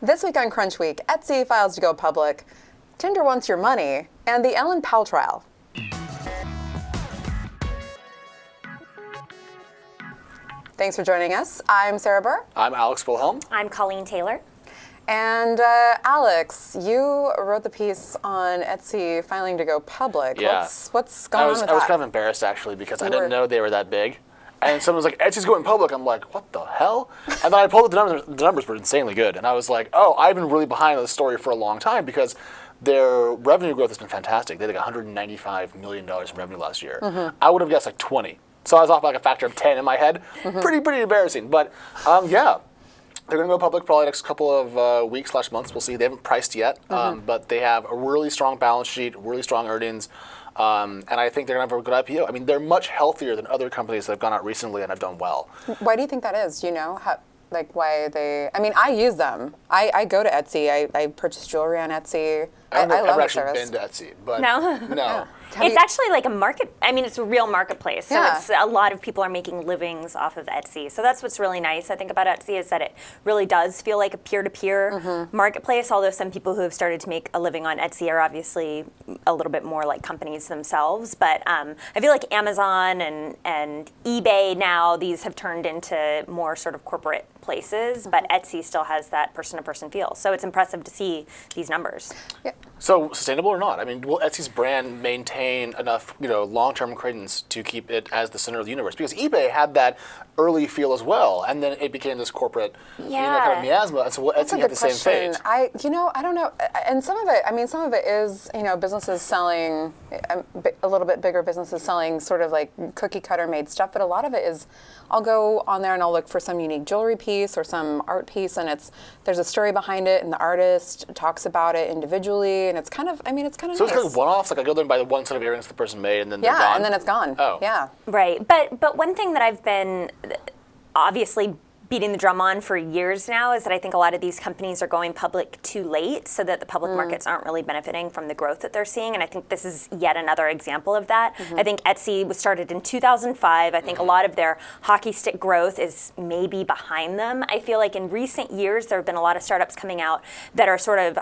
This week on Crunch Week, Etsy files to go public, Tinder wants your money, and the Ellen Pao trial. Thanks for joining us. I'm Sarah Burr. I'm Alex Wilhelm. I'm Colleen Taylor. And Alex, you wrote the piece on Etsy filing to go public. Yeah. What's going on with that? I was kind of embarrassed, actually, because I didn't know they were that big. And someone was like, Etsy's going public. I'm like, what the hell? And then I pulled up the numbers. The numbers were insanely good. And I was like, oh, I've been really behind on this story for a long time because their revenue growth has been fantastic. They had like $195 million in revenue last year. Mm-hmm. I would have guessed like 20. So I was off by like a factor of 10 in my head. Mm-hmm. Pretty embarrassing. But yeah, they're going to go public probably next couple of weeks/months. We'll see. They haven't priced yet, but they have a really strong balance sheet, really strong earnings. And I think they're going to have a good IPO. I mean, they're much healthier than other companies that have gone out recently and have done well. Why do you think that is? Do you know why they? I mean, I use them. I go to Etsy. I purchase jewelry on Etsy. I love the service. I've actually been to Etsy, but no. Yeah. It's actually like a market. I mean, it's a real marketplace. So it's a lot of people are making livings off of Etsy. So that's what's really nice, I think, about Etsy is that it really does feel like a peer-to-peer marketplace. Although some people who have started to make a living on Etsy are obviously a little bit more like companies themselves. But I feel like Amazon and eBay now, these have turned into more sort of corporate places. But Etsy still has that person-to-person feel. So it's impressive to see these numbers. Yeah. So sustainable or not? I mean, will Etsy's brand maintain enough, long-term credence to keep it as the center of the universe? Because eBay had that early feel as well, and then it became this corporate, kind of miasma. And so will Etsy have the same fate? I don't know. And some of it is, businesses selling a little bit bigger businesses selling sort of like cookie-cutter made stuff, but a lot of it is, I'll go on there and I'll look for some unique jewelry piece or some art piece, and there's a story behind it, and the artist talks about it individually, and it's kind of so nice. It's kind of one-offs. Like I go there and buy the one set of earrings the person made, and then they're gone. Yeah, and then it's gone. Oh, yeah, right. But one thing that I've been obviously beating the drum on for years now is that I think a lot of these companies are going public too late so that the public markets aren't really benefiting from the growth that they're seeing. And I think this is yet another example of that. I think Etsy was started in 2005. I think a lot of their hockey stick growth is maybe behind them. I feel like in recent years, there have been a lot of startups coming out that are sort of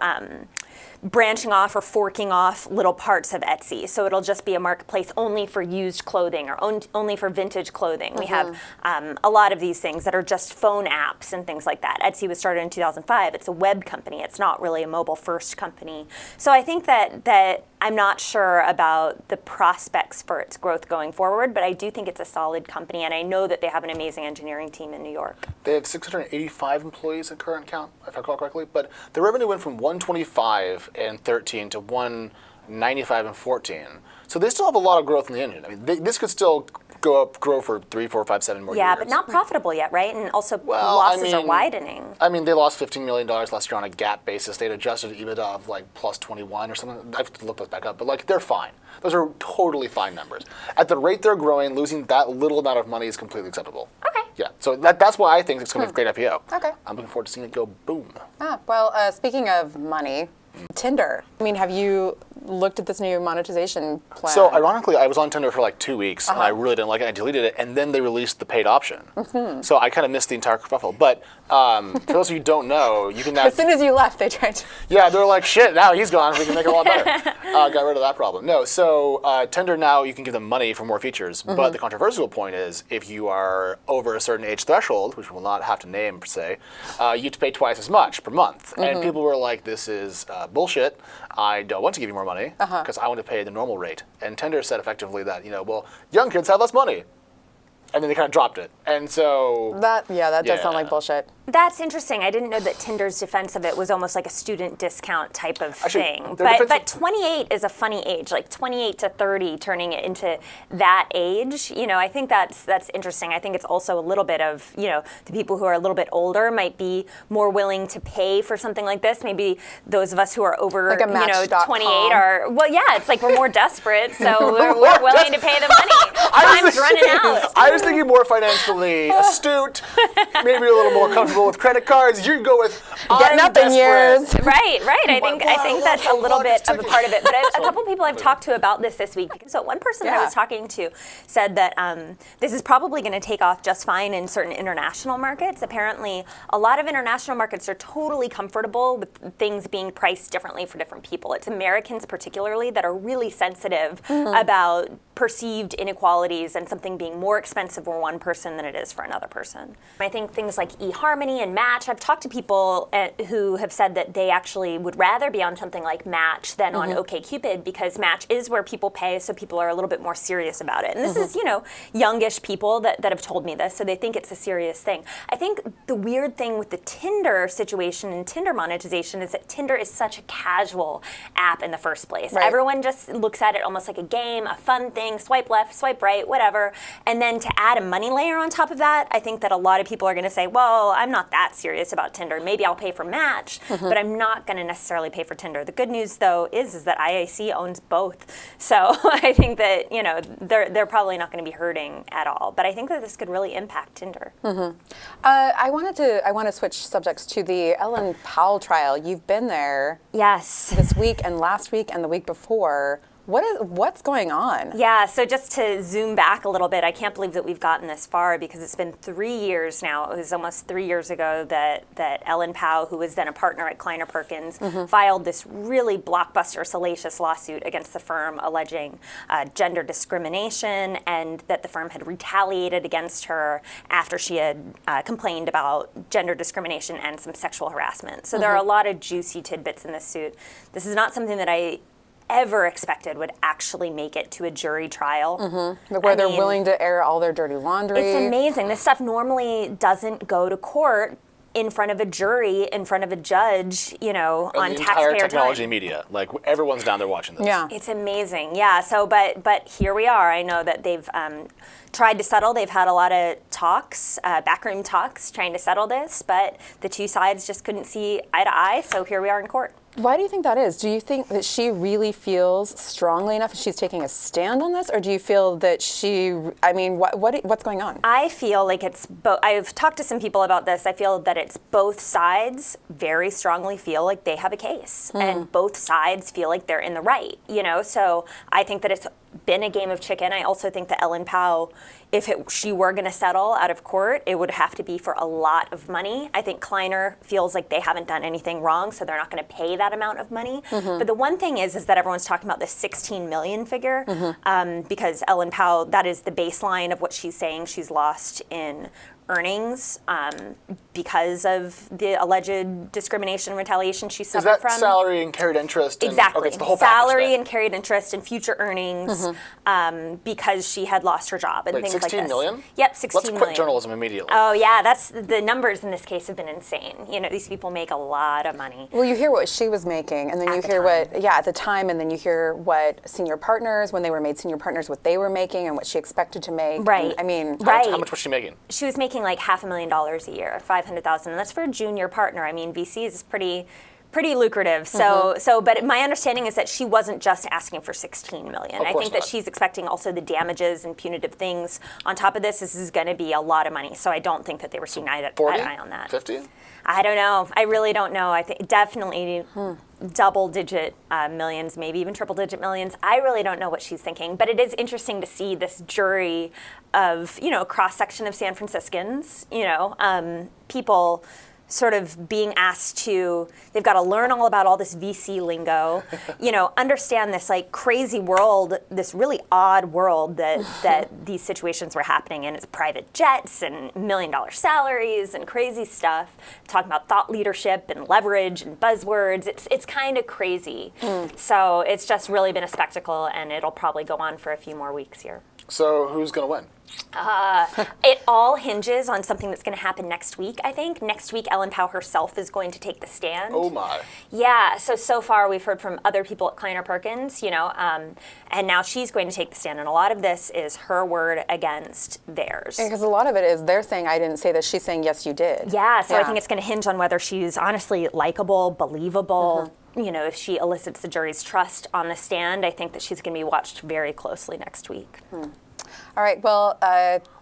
branching off or forking off little parts of Etsy. So it'll just be a marketplace only for used clothing or only for vintage clothing. We have a lot of these things that are just phone apps and things like that. Etsy was started in 2005. It's a web company. It's not really a mobile first company. So I think that I'm not sure about the prospects for its growth going forward, but I do think it's a solid company, and I know that they have an amazing engineering team in New York. They have 685 employees at current count, if I recall correctly, but the revenue went from 125 in 13 to 195 in 14. So they still have a lot of growth in the engine. I mean, this could still grow for 3, 4, 5, 7 more years. Yeah, but not profitable yet, right? And also losses are widening. I mean, they lost $15 million last year on a GAAP basis. They had adjusted EBITDA of like plus 21 or something. I have to look those back up, but they're fine. Those are totally fine numbers. At the rate they're growing, losing that little amount of money is completely acceptable. Okay. Yeah, so that's why I think it's going to be a great IPO. Okay. I'm looking forward to seeing it go boom. Well, speaking of money, Tinder. I mean, have you looked at this new monetization plan? So ironically, I was on Tinder for like 2 weeks, and I really didn't like it. I deleted it, and then they released the paid option. So I kind of missed the entire kerfuffle. But for those of you who don't know, you can now... As soon as you left, they tried to... Yeah, they're like, shit, now he's gone. We can make it a lot better. Got rid of that problem. No, so Tinder now, you can give them money for more features. But the controversial point is, if you are over a certain age threshold, which we'll not have to name per se, you have to pay twice as much per month. And people were like, this is bullshit. I don't want to give you more money because I want to pay the normal rate. And Tinder said effectively that, well, young kids have less money. And then they kind of dropped it. And so... That does sound like bullshit. That's interesting. I didn't know that Tinder's defense of it was almost like a student discount type of thing. But 28 is a funny age, like 28 to 30, turning it into that age. I think that's interesting. I think it's also a little bit of, the people who are a little bit older might be more willing to pay for something like this. Maybe those of us who are over, like 28 are, it's like we're more desperate, so we're willing to pay the money. Time's running out. I was thinking more financially astute, maybe a little more comfortable people with credit cards. You go with Getting up in years. Right. I think that's a little bit of a part of it. But a couple people I've talked to about this week. So one person that I was talking to said that this is probably going to take off just fine in certain international markets. Apparently, a lot of international markets are totally comfortable with things being priced differently for different people. It's Americans particularly that are really sensitive about perceived inequalities and something being more expensive for one person than it is for another person. I think things like eHarmony and Match, I've talked to people who have said that they actually would rather be on something like Match than on OkCupid, because Match is where people pay, so people are a little bit more serious about it. And this is, youngish people that have told me this, so they think it's a serious thing. I think the weird thing with the Tinder situation and Tinder monetization is that Tinder is such a casual app in the first place. Right. Everyone just looks at it almost like a game, a fun thing, swipe left, swipe right, whatever. And then to add a money layer on top of that, I think that a lot of people are going to say, well, I'm not that serious about Tinder. Maybe I'll pay for Match, but I'm not going to necessarily pay for Tinder. The good news, though, is that IAC owns both. So I think that, they're probably not going to be hurting at all. But I think that this could really impact Tinder. I want to switch subjects to the Ellen Pao trial. You've been there. Yes. This week and last week and the week before. What's going on? Yeah, so just to zoom back a little bit, I can't believe that we've gotten this far, because it's been 3 years now. It was almost 3 years ago that Ellen Pao, who was then a partner at Kleiner Perkins, filed this really blockbuster, salacious lawsuit against the firm alleging gender discrimination, and that the firm had retaliated against her after she had complained about gender discrimination and some sexual harassment. So there are a lot of juicy tidbits in this suit. This is not something that I ever expected would actually make it to a jury trial. Where they're willing to air all their dirty laundry. It's amazing. This stuff normally doesn't go to court in front of a jury, in front of a judge, on taxpayer time. The entire technology media, like everyone's down there watching this. Yeah. It's amazing. Yeah. So, but here we are. I know that they've tried to settle. They've had a lot of talks, backroom talks, trying to settle this, but the two sides just couldn't see eye to eye. So here we are in court. Why do you think that is? Do you think that she really feels strongly enough that she's taking a stand on this, or do you feel that what's going on? I feel like it's both. I've talked to some people about this. I feel that it's both sides very strongly feel like they have a case, and both sides feel like they're in the right, So I think that it's been a game of chicken. I also think that Ellen Pao, if she were going to settle out of court, it would have to be for a lot of money. I think Kleiner feels like they haven't done anything wrong, so they're not going to pay that amount of money. But the one thing is that everyone's talking about this 16 million figure, because Ellen Pao, that is the baseline of what she's saying she's lost in earnings because of the alleged discrimination and retaliation she suffered from. Is that salary and carried interest? Exactly. Okay, it's the whole salary package, and carried interest and future earnings because she had lost her job and things like this. 16 million? Yep, 16 million. Let's quit journalism immediately. Oh yeah, that's the numbers in this case have been insane. These people make a lot of money. Well, you hear what she was making, and then you hear at the time, and then you hear what senior partners, when they were made senior partners, what they were making and what she expected to make. Right. And, How much was she making? She was making like $500,000 a year, $500,000, and that's for a junior partner. I mean, VC is pretty lucrative. But my understanding is that she wasn't just asking for 16 million. I think that she's expecting also the damages and punitive things on top of this. This is going to be a lot of money. So I don't think that they were seeing eye to eye on that. 50? I don't know. I really don't know. I think definitely double-digit millions, maybe even triple-digit millions. I really don't know what she's thinking. But it is interesting to see this jury of, cross-section of San Franciscans, people sort of being asked to, they've got to learn all about all this VC lingo, understand this like crazy world, this really odd world that these situations were happening in. It's private jets and $1 million salaries and crazy stuff, talking about thought leadership and leverage and buzzwords. It's kind of crazy. So it's just really been a spectacle, and it'll probably go on for a few more weeks here. So who's going to win? It all hinges on something that's going to happen next week, I think. Next week, Ellen Pao herself is going to take the stand. Oh, my. Yeah, so far we've heard from other people at Kleiner Perkins, and now she's going to take the stand. And a lot of this is her word against theirs. Because a lot of it is they're saying, I didn't say this. She's saying, yes, you did. Yeah, so I think it's going to hinge on whether she's honestly likable, believable. If she elicits the jury's trust on the stand, I think that she's going to be watched very closely next week. All right, well,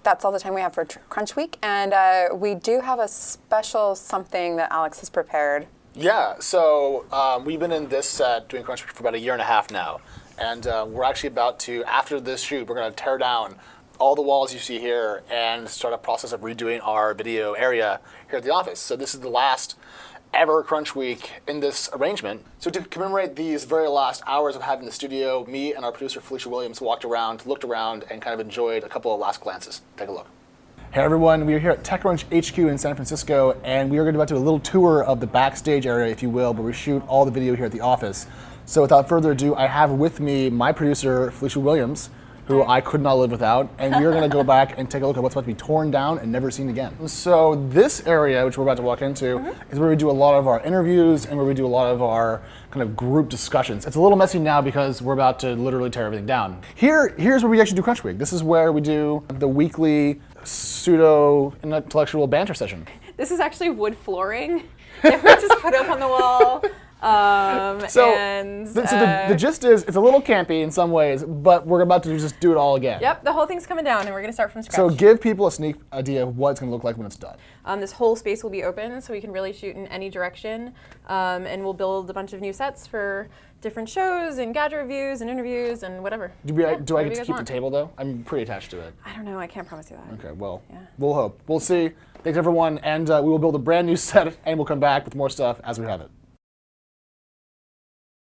that's all the time we have for Crunch Week, and we do have a special something that Alex has prepared. Yeah, so we've been in this set doing Crunch Week for about a year and a half now, and we're actually about to, after this shoot, we're going to tear down all the walls you see here and start a process of redoing our video area here at the office. So this is the last ever Crunch Week in this arrangement. So to commemorate these very last hours of having the studio, me and our producer Felicia Williams walked around, looked around, and kind of enjoyed a couple of last glances. Take a look. Hey everyone, we are here at TechCrunch HQ in San Francisco, and we are going to do a little tour of the backstage area, if you will, where we shoot all the video here at the office. So without further ado, I have with me my producer, Felicia Williams, who I could not live without, and we are going to go back and take a look at what's about to be torn down and never seen again. So this area, which we're about to walk into, is where we do a lot of our interviews and where we do a lot of our kind of group discussions. It's a little messy now because we're about to literally tear everything down. Here's where we actually do Crunch Week. This is where we do the weekly pseudo-intellectual banter session. This is actually wood flooring that we just put up on the wall. The gist is, it's a little campy in some ways, but we're about to just do it all again. Yep, the whole thing's coming down, and we're going to start from scratch. So give people a sneak idea of what it's going to look like when it's done. This whole space will be open, so we can really shoot in any direction, and we'll build a bunch of new sets for different shows and gadget reviews and interviews and whatever. Do I get to keep the table, though? I'm pretty attached to it. I don't know. I can't promise you that. Okay, well, we'll hope. We'll see. Thanks, everyone, and we will build a brand new set, and we'll come back with more stuff as we have it.